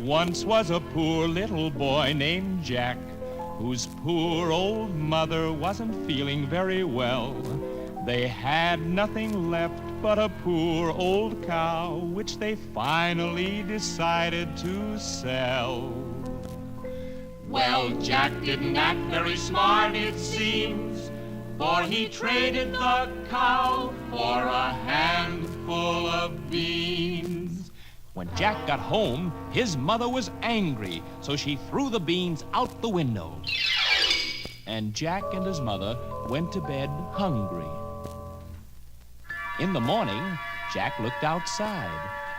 once was a poor little boy named Jack, whose poor old mother wasn't feeling very well. They had nothing left but a poor old cow, which they finally decided to sell. Well, Jack didn't act very smart, it seems, for he traded the cow for a handful of beans. When Jack got home, his mother was angry, so she threw the beans out the window. And Jack and his mother went to bed hungry. In the morning, Jack looked outside,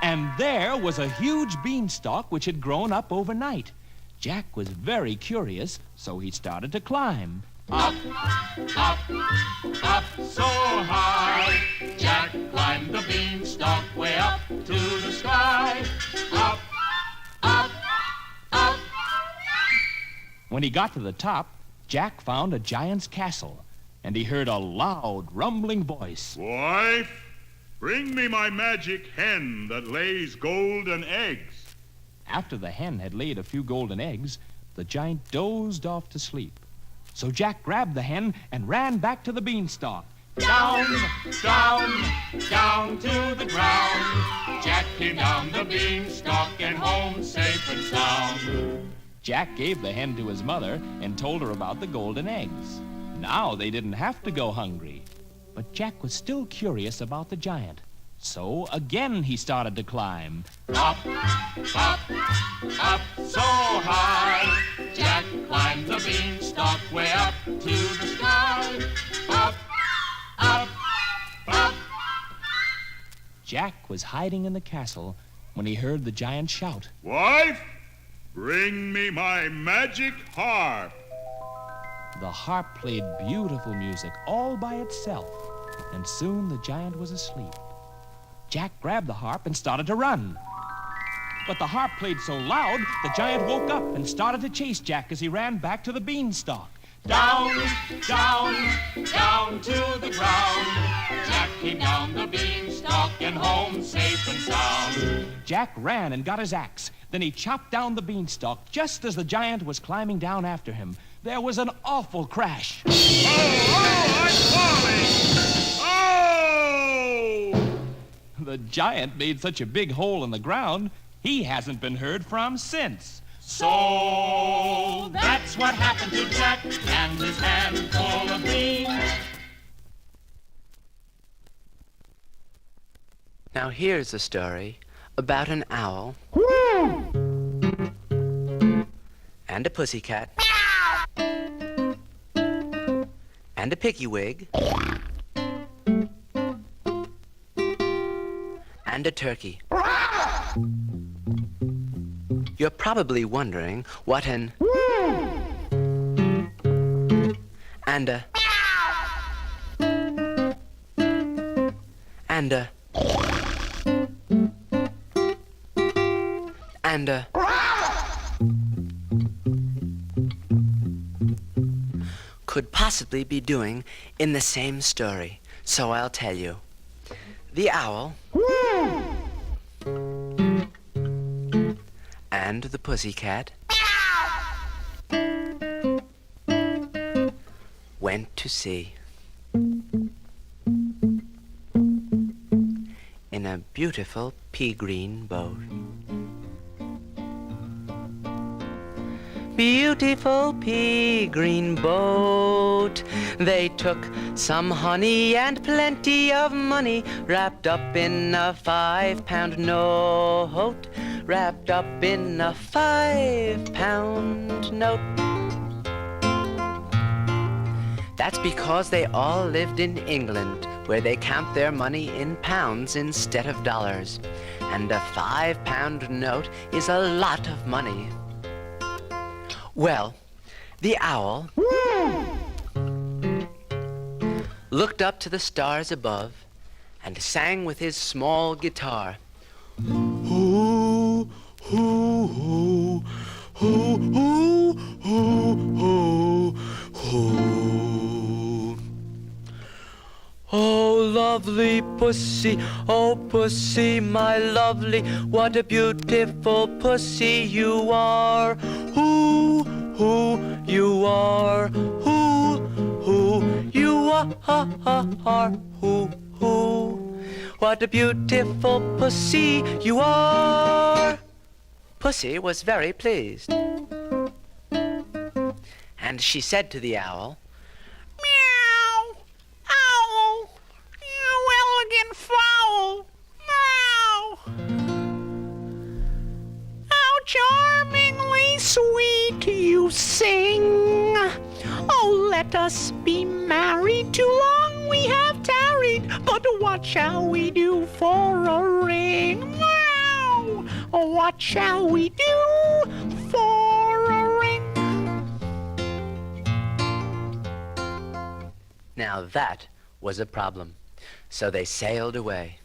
and there was a huge beanstalk which had grown up overnight. Jack was very curious, so he started to climb. Up, up, up so high. Jack climbed the beanstalk way up to the sky. Up, up, up. When he got to the top, Jack found a giant's castle, and he heard a loud, rumbling voice. Wife, bring me my magic hen that lays golden eggs. After the hen had laid a few golden eggs, the giant dozed off to sleep. So Jack grabbed the hen and ran back to the beanstalk. Down, down, down to the ground. Jack came down the beanstalk and home safe and sound. Jack gave the hen to his mother and told her about the golden eggs. Now they didn't have to go hungry. But Jack was still curious about the giant. So again he started to climb. Up, up, up so high. Jack climbed the beanstalk way up to the sky. Up, up, up. Jack was hiding in the castle when he heard the giant shout. Wife, bring me my magic harp. The harp played beautiful music all by itself, and soon the giant was asleep. Jack grabbed the harp and started to run. But the harp played so loud, the giant woke up and started to chase Jack as he ran back to the beanstalk. Down, down, down to the ground. Jack came down the beanstalk and home safe and sound. Jack ran and got his axe. Then he chopped down the beanstalk just as the giant was climbing down after him. There was an awful crash. Oh, I'm falling! Oh! The giant made such a big hole in the ground, he hasn't been heard from since. So that's what happened to Jack and his handful of beans. Now here's a story about an owl and a pussycat and a pickywig and a turkey. You're probably wondering what an and a and a and a could possibly be doing in the same story. So I'll tell you. The owl and the pussycat went to sea in a beautiful pea-green boat. Beautiful pea-green boat. They took some honey and plenty of money, wrapped up in a 5-pound note, wrapped up in a 5-pound note. That's because they all lived in England, where they count their money in pounds instead of dollars. And a 5-pound note is a lot of money. Well, the owl looked up to the stars above and sang with his small guitar. Hoo, hoo, hoo, hoo, hoo, hoo, hoo, hoo. Oh, lovely pussy, oh pussy, my lovely, what a beautiful pussy you are. Who you are, who you are, who, what a beautiful pussy you are. Pussy was very pleased, and she said to the owl, Meow! Owl! Elegant fowl! Meow! How charmingly sweet you sing! Oh, let us be married. Too long we have tarried, but what shall we do for a ring? Meow! What shall we do for a ring? Now that was a problem. So they sailed away.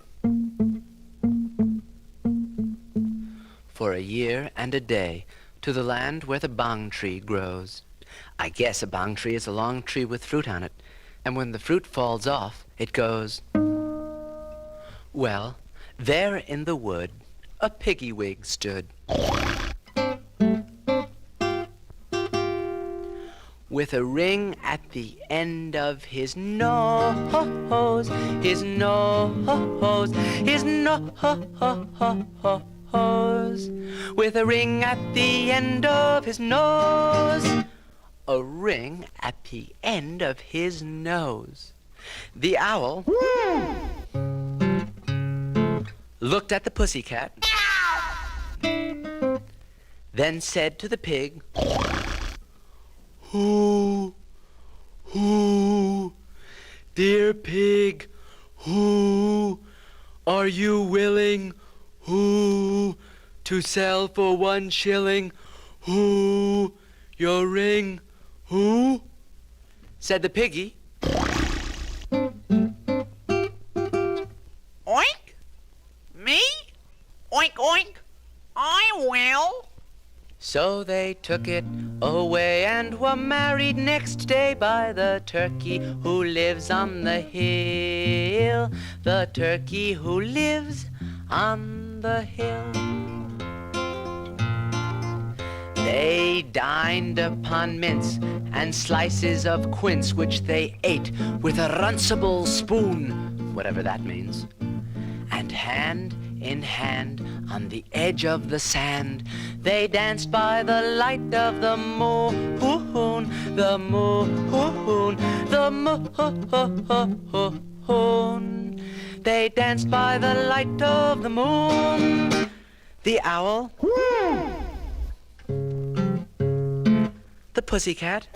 For a year and a day to the land where the bang tree grows. I guess a bang tree is a long tree with fruit on it, and when the fruit falls off, it goes. Well, there in the wood, a piggy-wig stood. With a ring at the end of his nose, his nose, his nose, with a ring at the end of his nose, a ring at the end of his nose. The owl looked at the pussycat, then said to the pig, Who, dear pig, who, are you willing, who, to sell for 1 shilling, who, your ring, who? Said the piggy. Oink? Me? Oink, oink. I will. So they took it away and were married next day by the turkey who lives on the hill, the turkey who lives on the hill. They dined upon mince and slices of quince, which they ate with a runcible spoon, whatever that means. And hand in hand on the edge of the sand, they danced by the light of the moon, the moon, the moon. They danced by the light of the moon. The owl, the pussycat,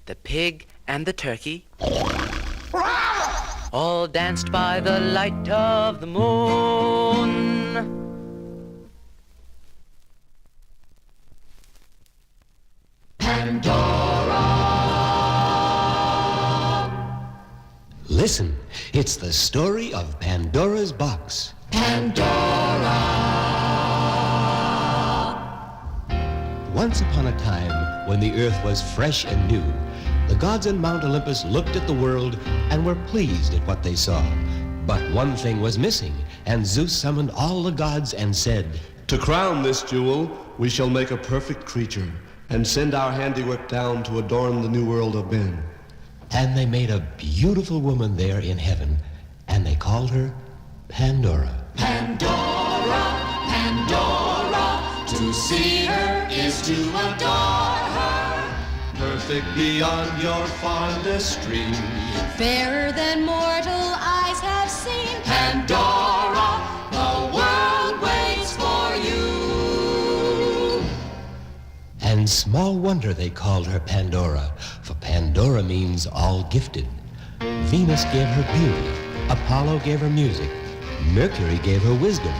the pig and the turkey all danced by the light of the moon. Pandora! Listen, it's the story of Pandora's box. Pandora! Once upon a time, when the earth was fresh and new, the gods in Mount Olympus looked at the world and were pleased at what they saw. But one thing was missing, and Zeus summoned all the gods and said, To crown this jewel, we shall make a perfect creature and send our handiwork down to adorn the new world of men. And they made a beautiful woman there in heaven, and they called her Pandora. Pandora, Pandora, to see her is to adore her. Perfect beyond your fondest dream, Fairer than mortal eyes have seen. Pandora, the world waits for you. And small wonder they called her Pandora, for Pandora means all gifted. Venus gave her beauty, Apollo gave her music, Mercury gave her wisdom,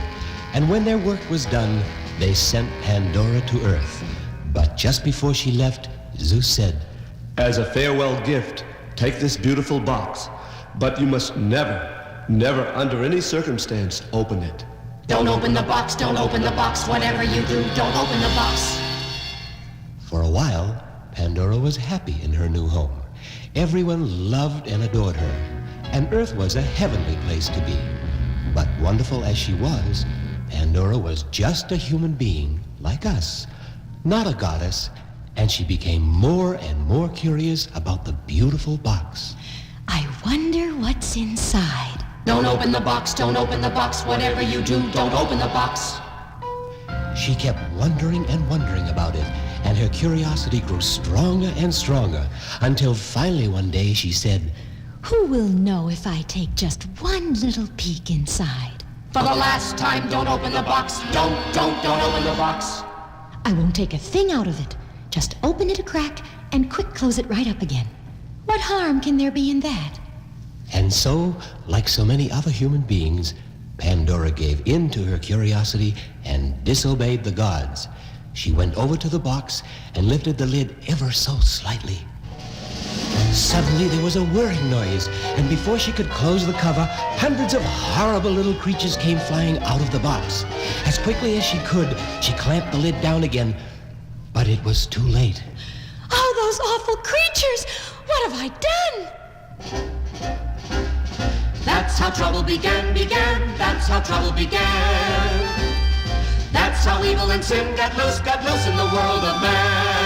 and when their work was done, they sent Pandora to Earth. But just before she left, Zeus said, As a farewell gift, take this beautiful box, but you must never, never under any circumstance open it. Don't open the box, don't open the box. Whatever you do, don't open the box. For a while, Pandora was happy in her new home, Everyone loved and adored her, and Earth was a heavenly place to be. But wonderful as she was, Pandora was just a human being like us, not a goddess, and she became more and more curious about the beautiful box. I wonder what's inside. Don't open the box, don't open the box. Whatever you do, don't open the box. She kept wondering and wondering about it, and her curiosity grew stronger and stronger, until finally one day she said, Who will know if I take just one little peek inside? For the last time, don't open the box. Don't open the box. I won't take a thing out of it. Just open it a crack and quick close it right up again. What harm can there be in that? And so, like so many other human beings, Pandora gave in to her curiosity and disobeyed the gods. She went over to the box and lifted the lid ever so slightly. Suddenly there was a whirring noise, and before she could close the cover, hundreds of horrible little creatures came flying out of the box. As quickly as she could, she clamped the lid down again, but it was too late. Oh, those awful creatures! What have I done? That's how trouble began. That's how trouble began. That's how evil and sin got loose in the world of man.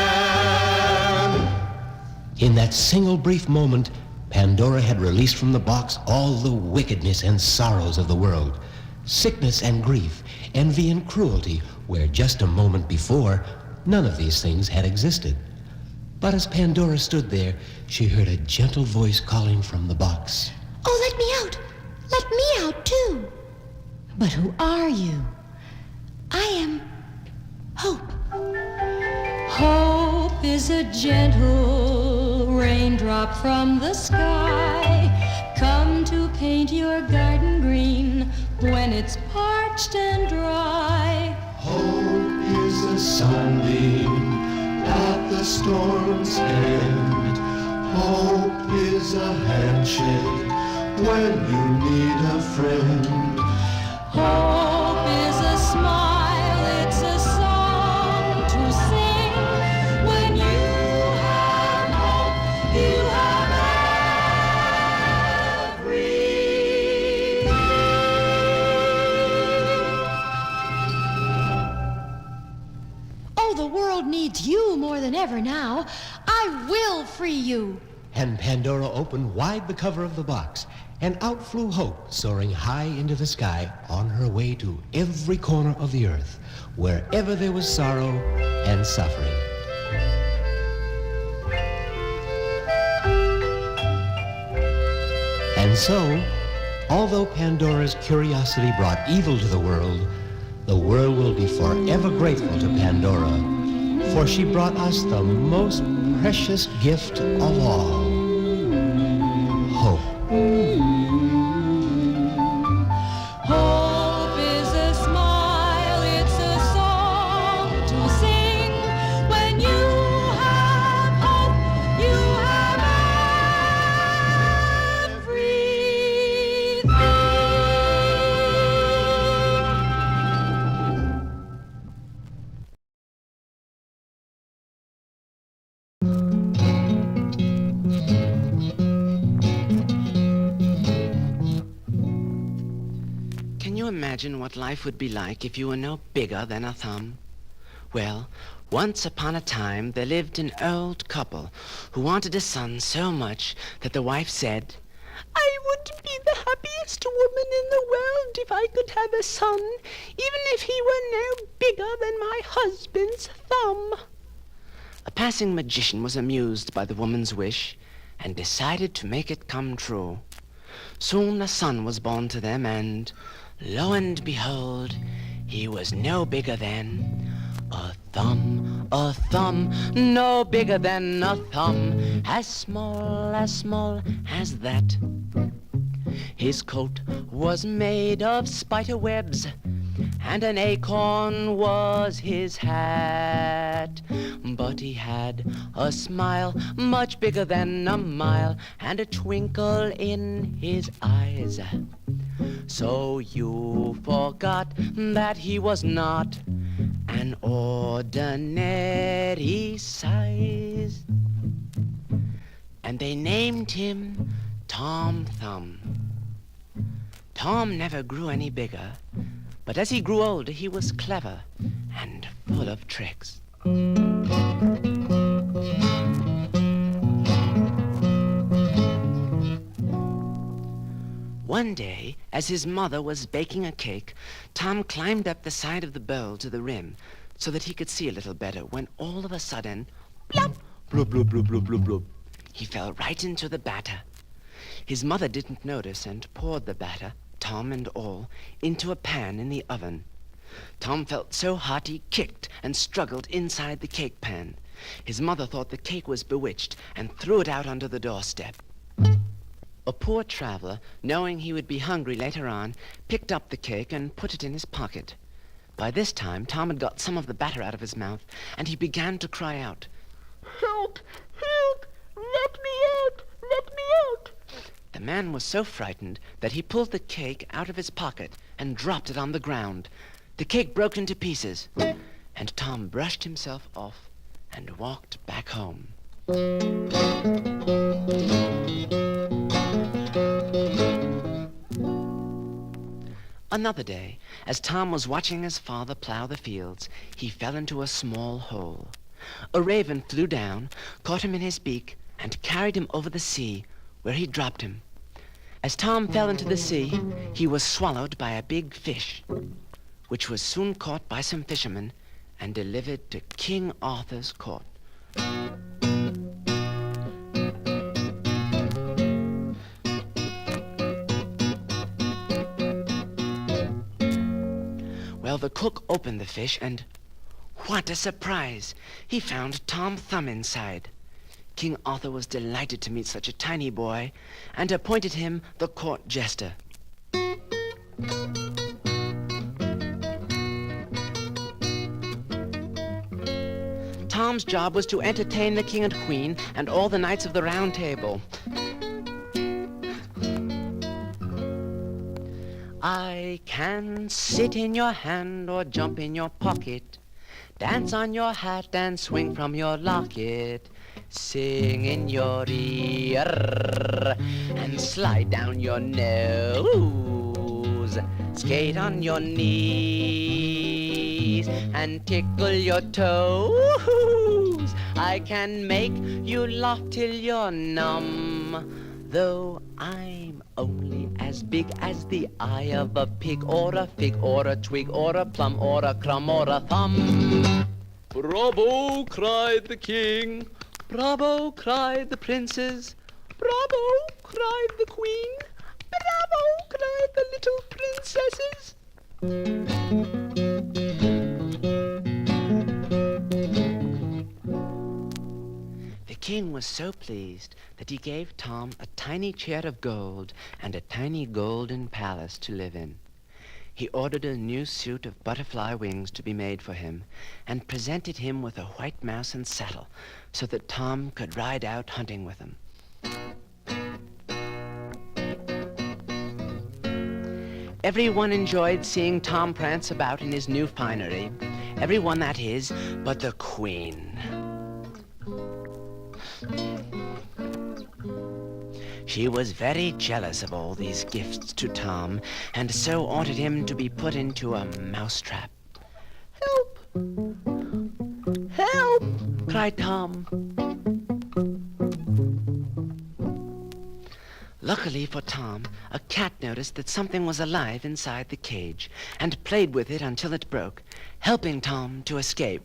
In that single brief moment, Pandora had released from the box all the wickedness and sorrows of the world. Sickness and grief, envy and cruelty, where just a moment before, none of these things had existed. But as Pandora stood there, she heard a gentle voice calling from the box. Oh, let me out! Let me out, too! But who are you? I am Hope. Hope is a gentle raindrop from the sky, come to paint your garden green when it's parched and dry. Hope is a sunbeam at the storm's end. Hope is a handshake when you need a friend. Hope is a smile, it's a song to sing. When you have hope, you have everything. Oh, the world needs you more than ever now. I will free you. And Pandora opened wide the cover of the box, and out flew Hope, soaring high into the sky, on her way to every corner of the earth, wherever there was sorrow and suffering. And so, although Pandora's curiosity brought evil to the world will be forever grateful to Pandora, for she brought us the most precious gift of all, hope. Hope is a smile, it's a song to sing. When you have hope, you have everything. Can you imagine what life would be like if you were no bigger than a thumb? Well, once upon a time there lived an old couple who wanted a son so much that the wife said, I would be the happiest woman in the world if I could have a son, even if he were no bigger than my husband's thumb. A passing magician was amused by the woman's wish and decided to make it come true. Soon a son was born to them, and lo and behold, he was no bigger than a thumb, no bigger than a thumb, as small as that. His coat was made of spider webs, and an acorn was his hat. But he had a smile much bigger than a mile, and a twinkle in his eyes. So you forgot that he was not an ordinary size. and they named him Tom Thumb. Tom never grew any bigger, but as he grew older, he was clever and full of tricks. One day, as his mother was baking a cake, Tom climbed up the side of the bowl to the rim so that he could see a little better when all of a sudden, plop, bloop, bloop, bloop, bloop, bloop, bloop, he fell right into the batter. His mother didn't notice and poured the batter, Tom and all, into a pan in the oven. Tom felt so hot he kicked and struggled inside the cake pan. His mother thought the cake was bewitched and threw it out onto the doorstep. A poor traveler, knowing he would be hungry later on, picked up the cake and put it in his pocket. By this time, Tom had got some of the batter out of his mouth, and he began to cry out, "Help! Help! Let me out! Let me out!" The man was so frightened that he pulled the cake out of his pocket and dropped it on the ground. The cake broke into pieces, and Tom brushed himself off and walked back home. Another day, as Tom was watching his father plow the fields, he fell into a small hole. A raven flew down, caught him in his beak, and carried him over the sea, where he dropped him. As Tom fell into the sea, he was swallowed by a big fish, which was soon caught by some fishermen and delivered to King Arthur's court. Well, the cook opened the fish, and what a surprise! He found Tom Thumb inside. King Arthur was delighted to meet such a tiny boy, and appointed him the court jester. Tom's job was to entertain the king and queen and all the knights of the Round Table. I can sit in your hand or jump in your pocket, dance on your hat and swing from your locket, sing in your ear and slide down your nose, skate on your knees and tickle your toes. I can make you laugh till you're numb, though I'm only as big as the eye of a pig or a fig or a twig or a plum or a crumb or a thumb. Bravo, cried the king. Bravo, cried the princes. Bravo, cried the queen. Bravo, cried the little princesses. The king was so pleased that he gave Tom a tiny chair of gold and a tiny golden palace to live in. He ordered a new suit of butterfly wings to be made for him and presented him with a white mouse and saddle so that Tom could ride out hunting with him. Everyone enjoyed seeing Tom prance about in his new finery. Everyone, that is, but the queen. She was very jealous of all these gifts to Tom, and so ordered him to be put into a mousetrap. "Help! Help!" cried Tom. Luckily for Tom, a cat noticed that something was alive inside the cage and played with it until it broke, helping Tom to escape.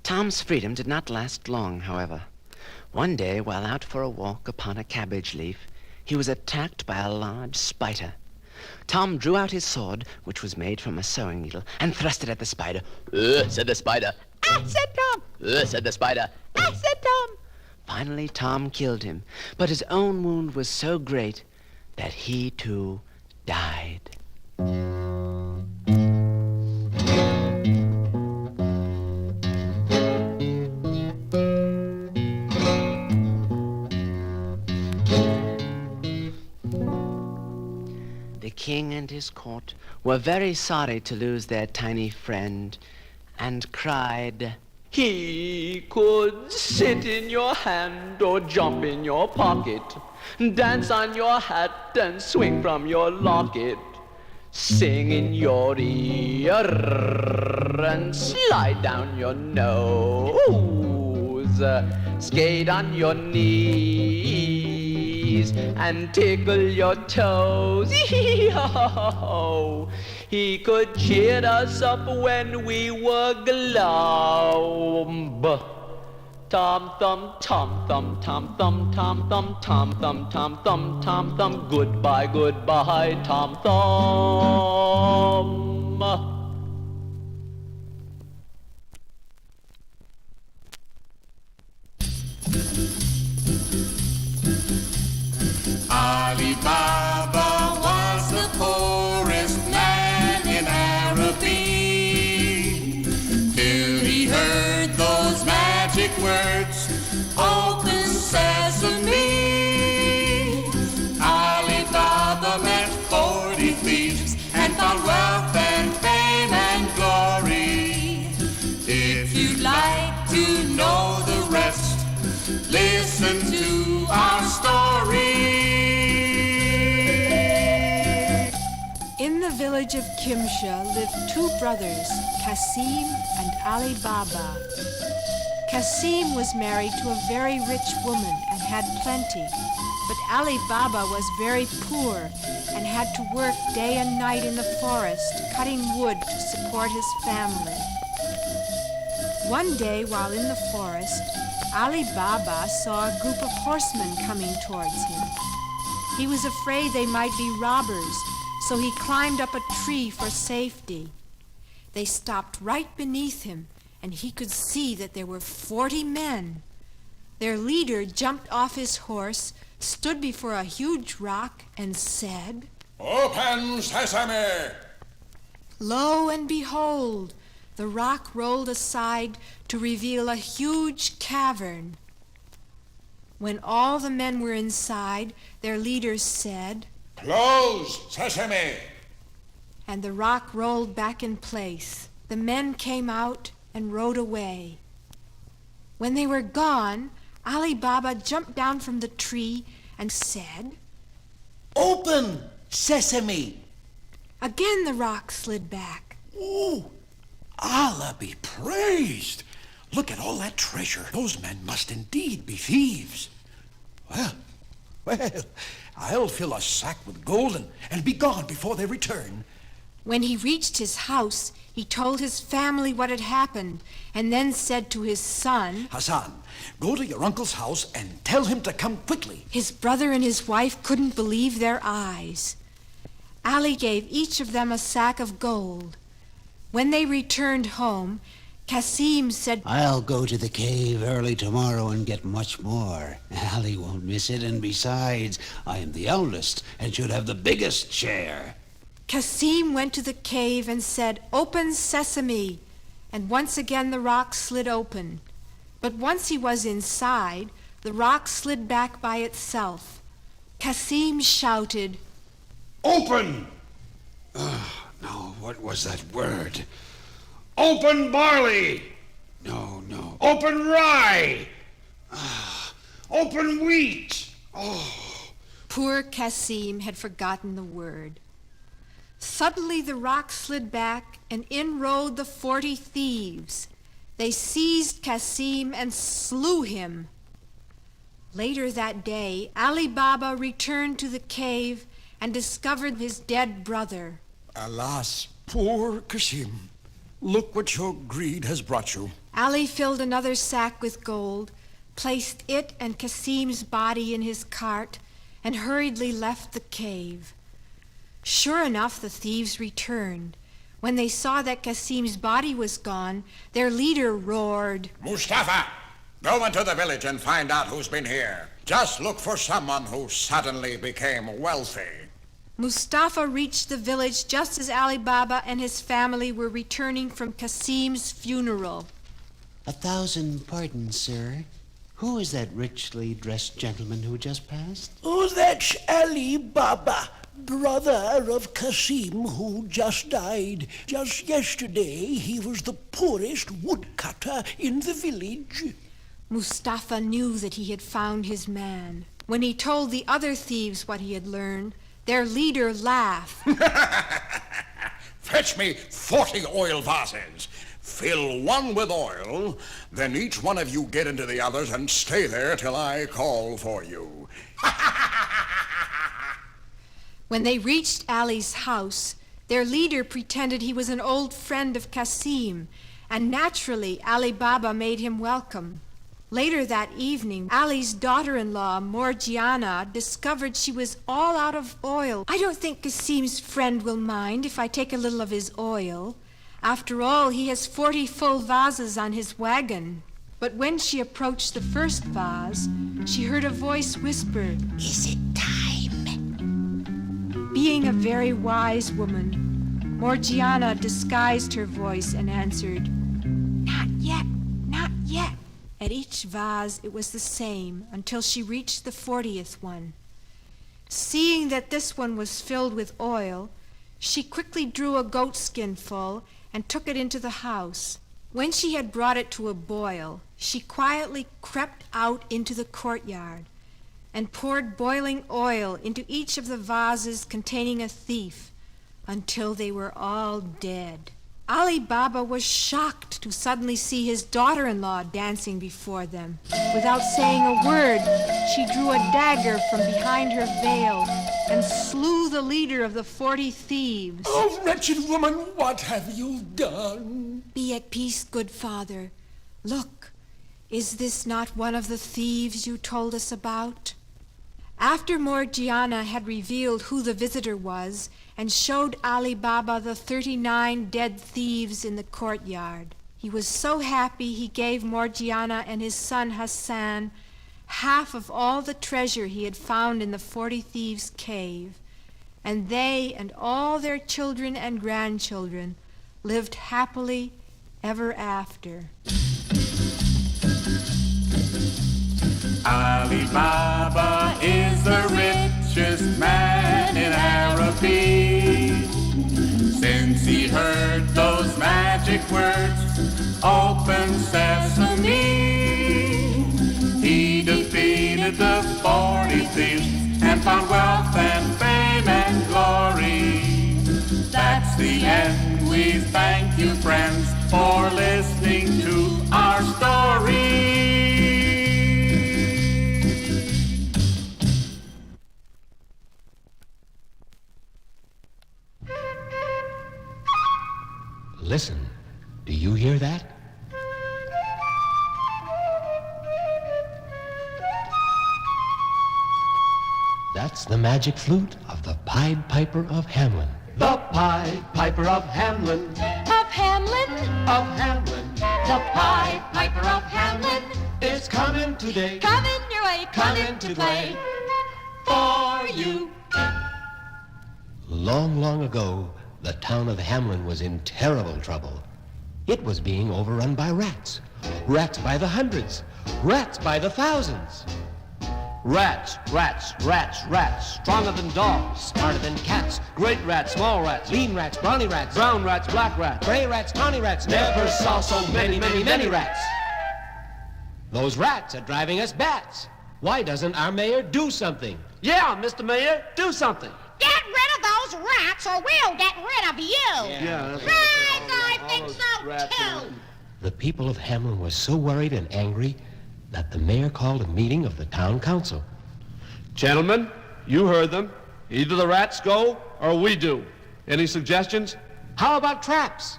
Tom's freedom did not last long, however. One day, while out for a walk upon a cabbage leaf, he was attacked by a large spider. Tom drew out his sword, which was made from a sewing needle, and thrust it at the spider. Said the spider. "Ah," said Tom. Said the spider. "Ah," said Tom. Finally, Tom killed him, but his own wound was so great that he, too, died. The king and his court were very sorry to lose their tiny friend, and cried, "He could sit in your hand or jump in your pocket, dance on your hat and swing from your locket, sing in your ear and slide down your nose, skate on your knees and tickle your toes." He could cheer us up when we were glum. Tom thumb tom thumb tom thumb tom thumb tom thumb tom thumb tom thumb. Goodbye, goodbye, Tom Thumb. Ali Baba was the poorest man in Araby, till he heard those magic words, "Open Sesame." Ali Baba met 40 thieves and found wealth and fame and glory. If you'd like to know the rest, listen to our story. In the village of Kimsha lived two brothers, Kasim and Ali Baba. Kasim was married to a very rich woman and had plenty, but Ali Baba was very poor and had to work day and night in the forest, cutting wood to support his family. One day while in the forest, Ali Baba saw a group of horsemen coming towards him. He was afraid they might be robbers, so he climbed up a tree for safety. They stopped right beneath him, and he could see that there were 40 men. Their leader jumped off his horse, stood before a huge rock, and said, "Open Sesame!" Lo and behold, the rock rolled aside to reveal a huge cavern. When all the men were inside, their leader said, "Close, Sesame!" and the rock rolled back in place. The men came out and rode away. When they were gone, Ali Baba jumped down from the tree and said, "Open, Sesame!" Again the rock slid back. "Ooh, Allah be praised! Look at all that treasure. Those men must indeed be thieves. Well, I'll fill a sack with gold and be gone before they return." When he reached his house, he told his family what had happened, and then said to his son, "Hassan, go to your uncle's house and tell him to come quickly." His brother and his wife couldn't believe their eyes. Ali gave each of them a sack of gold. When they returned home, Kasim said, "I'll go to the cave early tomorrow and get much more. Ali won't miss it, and besides, I am the eldest and should have the biggest share." Kasim went to the cave and said, "Open Sesame," and once again the rock slid open. But once he was inside, the rock slid back by itself. Kasim shouted, "Open!" No, what was that word? "Open barley!" No. "Open rye!" "Open wheat!" Poor Kasim had forgotten the word. Suddenly the rock slid back, and in rode the 40 thieves. They seized Kasim and slew him. Later that day, Ali Baba returned to the cave and discovered his dead brother. Alas, poor Kasim. Look what your greed has brought you. Ali filled another sack with gold, placed it and Kasim's body in his cart, and hurriedly left the cave. Sure enough, the thieves returned. When they saw that Kasim's body was gone, their leader roared, "Mustafa, go into the village and find out who's been here. Just look for someone who suddenly became wealthy." Mustafa reached the village just as Ali Baba and his family were returning from Kasim's funeral. 1,000 pardons, sir. Who is that richly dressed gentleman who just passed? Oh, that's Ali Baba, brother of Kasim, who just died. Just yesterday, he was the poorest woodcutter in the village. Mustafa knew that he had found his man. When he told the other thieves what he had learned, their leader laughed. Fetch me 40 oil vases. Fill one with oil, then each one of you get into the others and stay there till I call for you. When they reached Ali's house, their leader pretended he was an old friend of Kasim, and naturally Ali Baba made him welcome. Later that evening, Ali's daughter-in-law, Morgiana, discovered she was all out of oil. I don't think Kasim's friend will mind if I take a little of his oil. After all, he has 40 full vases on his wagon. But when she approached the first vase, she heard a voice whisper, "Is it time?" Being a very wise woman, Morgiana disguised her voice and answered, "Not yet, not yet." At each vase it was the same until she reached the 40th one. Seeing that this one was filled with oil, she quickly drew a goatskin full and took it into the house. When she had brought it to a boil, she quietly crept out into the courtyard and poured boiling oil into each of the vases containing a thief until they were all dead. Ali Baba was shocked to suddenly see his daughter-in-law dancing before them. Without saying a word, she drew a dagger from behind her veil and slew the leader of the 40 thieves. "Oh, wretched woman, what have you done?" "Be at peace, good father. Look, is this not one of the thieves you told us about?" After Morgiana had revealed who the visitor was and showed Ali Baba the 39 dead thieves in the courtyard, he was so happy he gave Morgiana and his son Hassan half of all the treasure he had found in the 40 thieves' cave, and they and all their children and grandchildren lived happily ever after. Ali Baba is the richest man in Araby. Since he heard those magic words, "Open Sesame," he defeated the 40 thieves and found wealth and fame and glory. That's the end. We thank you, friends, for listening to our story. Listen, do you hear that? That's the magic flute of the Pied Piper of Hamelin. The Pied Piper of Hamelin. Of Hamelin? Of Hamelin. The Pied Piper of Hamelin is coming today. Coming your way, coming to play for you. Long, long ago, the town of Hamelin was in terrible trouble. It was being overrun by rats. Rats by the hundreds. Rats by the thousands. Rats, rats, rats, rats, stronger than dogs, smarter than cats, great rats, small rats, lean rats, browny rats, brown rats, black rats, gray rats, tawny rats, never saw so many, many, many rats. Those rats are driving us bats. Why doesn't our mayor do something? Yeah, Mr. Mayor, do something. Get rid of those rats or we'll get rid of you. Yeah, right, I think so too. The people of Hamelin were so worried and angry that the mayor called a meeting of the town council. Gentlemen, you heard them. Either the rats go or we do. Any suggestions? How about traps?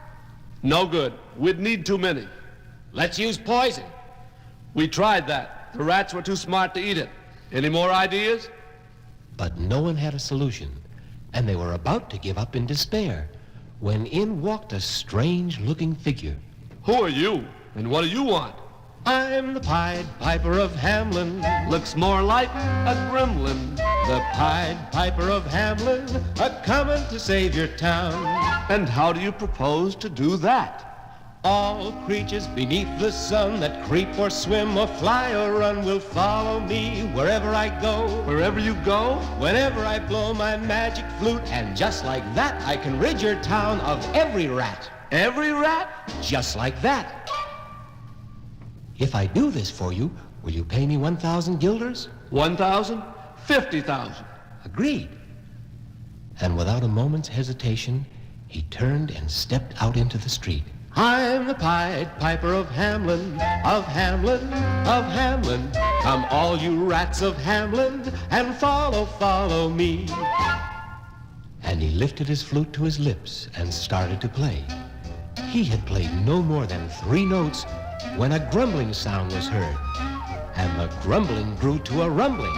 No good. We'd need too many. Let's use poison. We tried that. The rats were too smart to eat it. Any more ideas? But no one had a solution, and they were about to give up in despair when in walked a strange-looking figure. Who are you, and what do you want? I'm the Pied Piper of Hamelin. Looks more like a gremlin. The Pied Piper of Hamelin, a-comin' to save your town. And how do you propose to do that? All creatures beneath the sun that creep or swim or fly or run will follow me wherever I go. Wherever you go? Whenever I blow my magic flute, and just like that, I can rid your town of every rat. Every rat? Just like that. If I do this for you, will you pay me 1,000 guilders? 1,000? 50,000. Agreed. And without a moment's hesitation, he turned and stepped out into the street. I'm the Pied Piper of Hamelin, of Hamelin, of Hamelin. Come all you rats of Hamelin and follow me. And he lifted his flute to his lips and started to play. He had played no more than 3 notes when a grumbling sound was heard. And the grumbling grew to a rumbling.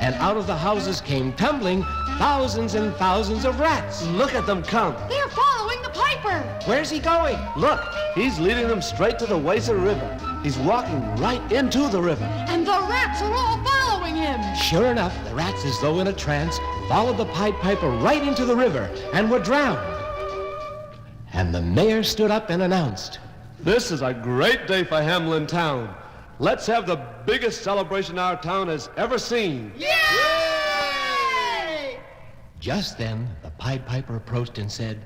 And out of the houses came tumbling thousands and thousands of rats. Look at them come. They're following the piper. Where's he going? Look, he's leading them straight to the Weser River. He's walking right into the river. And the rats are all following him. Sure enough, the rats, as though in a trance, followed the Pied Piper right into the river and were drowned. And the mayor stood up and announced, "This is a great day for Hamelin town. Let's have the biggest celebration our town has ever seen." Yay! Just then, the Pied Piper approached and said,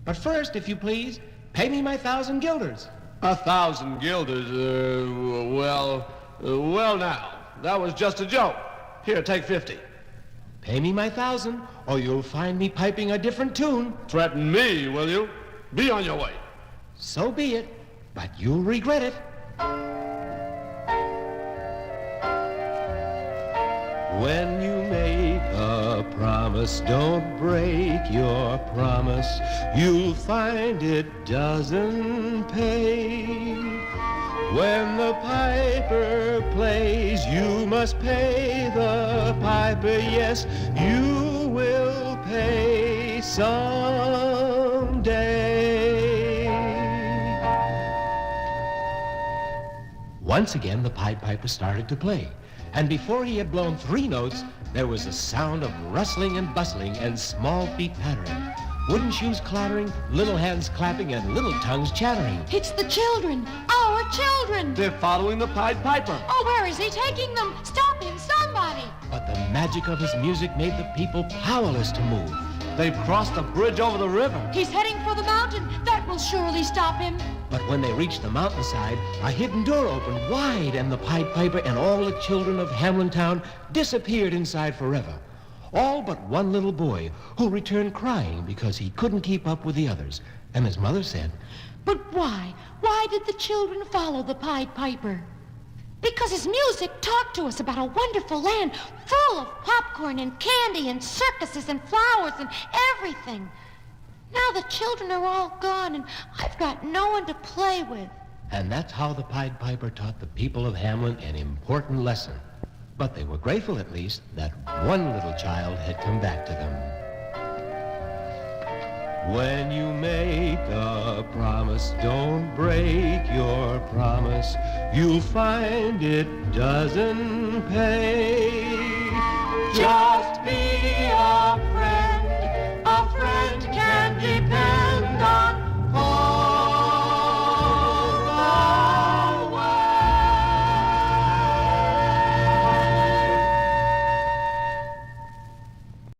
"But first, if you please, pay me my 1,000 guilders." 1,000 guilders, well now, that was just a joke. Here, take 50. Pay me my 1,000, or you'll find me piping a different tune. Threaten me, will you? Be on your way. So be it, but you'll regret it. When you make a promise, don't break your promise. You'll find it doesn't pay. When the piper plays, you must pay the piper. Yes, you will pay someday. Once again, the Pied Piper started to play. And before he had blown 3 notes, there was a sound of rustling and bustling and small feet pattering, wooden shoes clattering, little hands clapping, and little tongues chattering. It's the children, our children. They're following the Pied Piper. Oh, where is he taking them? Stop him, somebody. But the magic of his music made the people powerless to move. They've crossed the bridge over the river. He's heading for the mountain. That will surely stop him. But when they reached the mountainside, a hidden door opened wide, and the Pied Piper and all the children of Hamelin town disappeared inside forever. All but one little boy, who returned crying because he couldn't keep up with the others. And his mother said, But why? Why did the children follow the Pied Piper? Because his music talked to us about a wonderful land full of popcorn and candy and circuses and flowers and everything. Now the children are all gone and I've got no one to play with. And that's how the Pied Piper taught the people of Hamelin an important lesson. But they were grateful, at least, that one little child had come back to them. When you make a promise, don't break your promise. You'll find it doesn't pay. Just be a friend.